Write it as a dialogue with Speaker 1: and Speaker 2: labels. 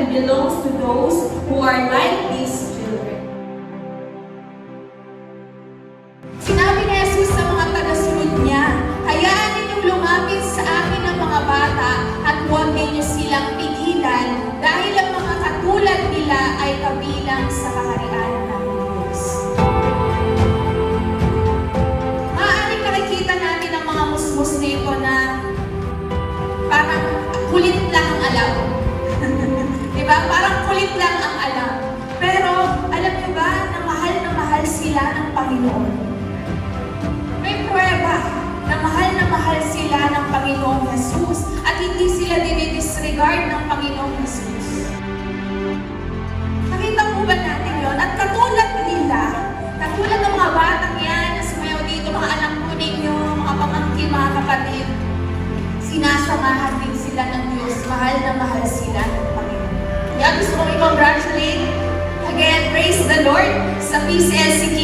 Speaker 1: heaven belongs to those who are like these children.
Speaker 2: Sinabi ni Jesus sa mga tagasunod niya, hayaan ninyong lumapit sa akin ng mga bata at huwag ninyo silang pigilan dahil ang mga katulad nila ay kabilang sa kaharian ng Diyos. Maaaring nakikita natin ang mga musmus nito na parang kulit lang ang alam. Diba? Parang kulit lang ang alam. Pero alam niyo ba na mahal sila ng Panginoon? May pruweba na mahal sila ng Panginoong Jesus at hindi sila dinidisregard ng Panginoong Jesus. Nakita po ba natin yon? At katulad nila, katulad ng mga batang yan na sumayaw dito, mga anak po ninyo, mga pamangkin, mga kapatid, sinasamahan din sila ng Diyos. Mahal sila ng Panginoon. Kaya gusto kong i-congratulate again, praise the Lord, sa PCSC